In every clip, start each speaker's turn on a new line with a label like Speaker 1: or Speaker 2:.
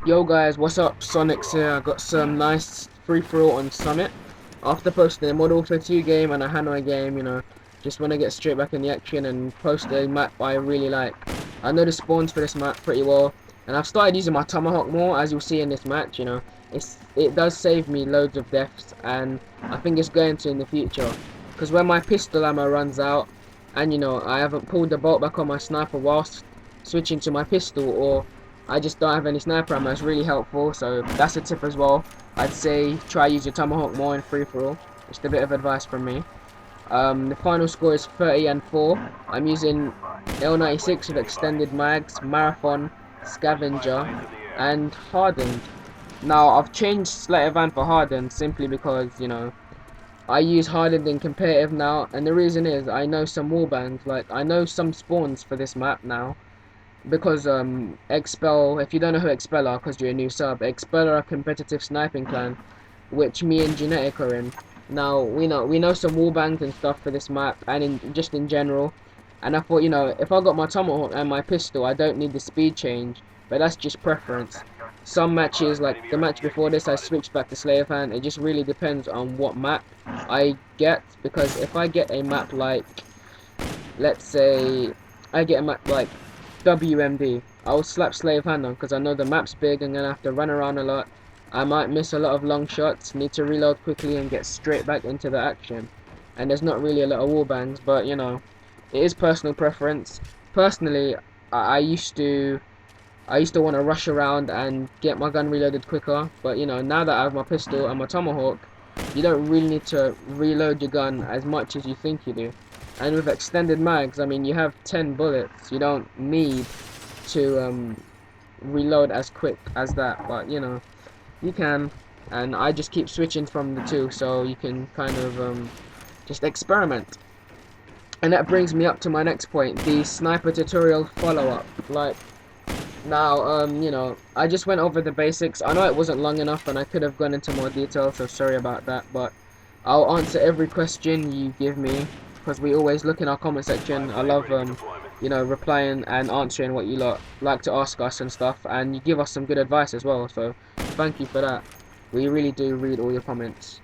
Speaker 1: Yo guys, what's up? SoNiCz here. I got some nice free-for-all on Summit. After posting a Modern Warfare 2 game and a Hanoi game, just want to get straight back in the action and post a map I really like. I know the spawns for this map pretty well, and I've started using my Tomahawk more, as you'll see in this match. It does save me loads of deaths, and I think it's going to in the future. Because when my pistol ammo runs out, and I haven't pulled the bolt back on my sniper whilst switching to my pistol, or I just don't have any sniper ammo, it's really helpful. So that's a tip as well. I'd say try use your Tomahawk more in free-for-all. Just a bit of advice from me. The final score is 30-4. I'm using L96 with extended mags, marathon, scavenger, and hardened. Now I've changed Sleight of Hand for hardened simply because I use hardened in competitive now, and the reason is I know some wallbangs, like I know some spawns for this map now. Because Expel, if you don't know who Expel are because you're a new sub, Expel are a competitive sniping clan, which me and Genetic are in. Now we know some wallbangs and stuff for this map, and just in general. And I thought, if I got my Tomahawk and my pistol, I don't need the speed change, but that's just preference. Some matches, like the match before this, I switched back to Sleight of Hand. It just really depends on what map I get, because if I get a map like, let's say, I get a map like WMD, I'll slap Sleight of Hand on because I know the map's big and gonna have to run around a lot. I might miss a lot of long shots, need to reload quickly and get straight back into the action. And there's not really a lot of wallbangs, but it is personal preference. Personally, I used to want to rush around and get my gun reloaded quicker, but now that I have my pistol and my Tomahawk, you don't really need to reload your gun as much as you think you do. And with extended mags, I mean, you have 10 bullets. You don't need to reload as quick as that, but you can. And I just keep switching from the two, so you can kind of just experiment. And that brings me up to my next point, the sniper tutorial follow-up. Like, now, I just went over the basics. I know it wasn't long enough and I could have gone into more detail, so sorry about that, but I'll answer every question you give me, because we always look in our comment section. I love replying and answering what you lot like to ask us and stuff, and you give us some good advice as well, so thank you for that. We really do read all your comments.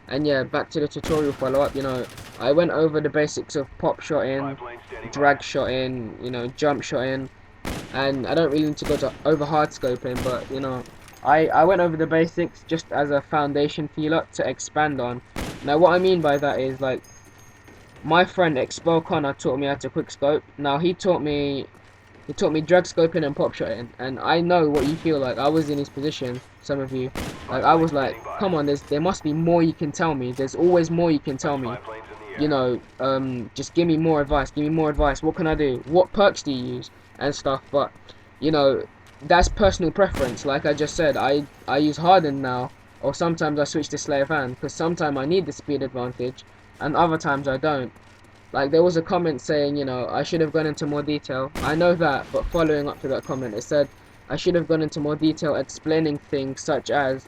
Speaker 1: And yeah, back to the tutorial follow-up. I went over the basics of pop shotting, drag shotting, jump shotting, and I don't really need to go to over hard scoping, but I went over the basics just as a foundation for you lot to expand on. Now what I mean by that is, like, my friend Expel Connor taught me how to quick scope. Now he taught me drag scoping and pop shotting, and I know what you feel like. I was in his position, some of you. Like, I was like, come on, there must be more you can tell me. There's always more you can tell me. Just give me more advice. Give me more advice. What can I do? What perks do you use and stuff? But that's personal preference. Like I just said, I use hardened now, or sometimes I switch to Sleight of Hand because sometimes I need the speed advantage, and other times I don't. Like, there was a comment saying, I should have gone into more detail. I know that, but following up to that comment, it said I should have gone into more detail explaining things such as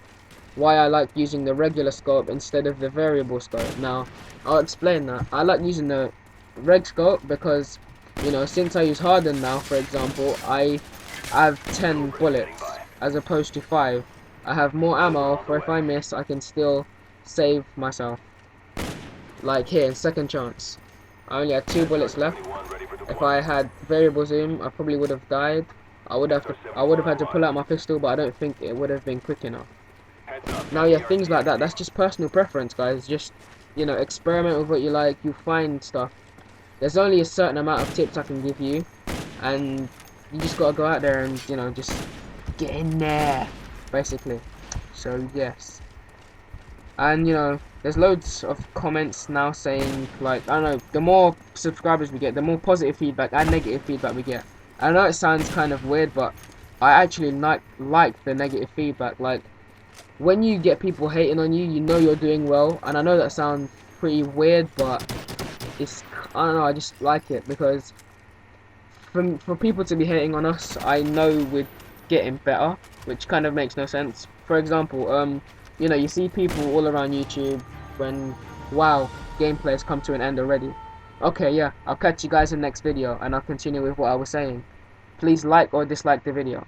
Speaker 1: why I like using the regular scope instead of the variable scope. Now, I'll explain that. I like using the reg scope because, since I use hardened now, for example, I have 10 bullets as opposed to 5. I have more ammo, for if I miss, I can still save myself. Like here, second chance. I only had 2 bullets left. If I had variable zoom, I probably would have died. I would have had to pull out my pistol, but I don't think it would have been quick enough. Now, yeah, things like that. That's just personal preference, guys. Just experiment with what you like. You find stuff. There's only a certain amount of tips I can give you, and you just gotta go out there and just get in there, basically. So yes. And there's loads of comments now saying, like, I don't know, the more subscribers we get, the more positive feedback and negative feedback we get. I know it sounds kind of weird, but I actually like the negative feedback. Like, when you get people hating on you, you know you're doing well. And I know that sounds pretty weird, but I don't know, I just like it, because for people to be hating on us, I know we're getting better, which kind of makes no sense. For example, you see people all around YouTube when, wow, gameplay has come to an end already. Okay, yeah, I'll catch you guys in the next video, and I'll continue with what I was saying. Please like or dislike the video.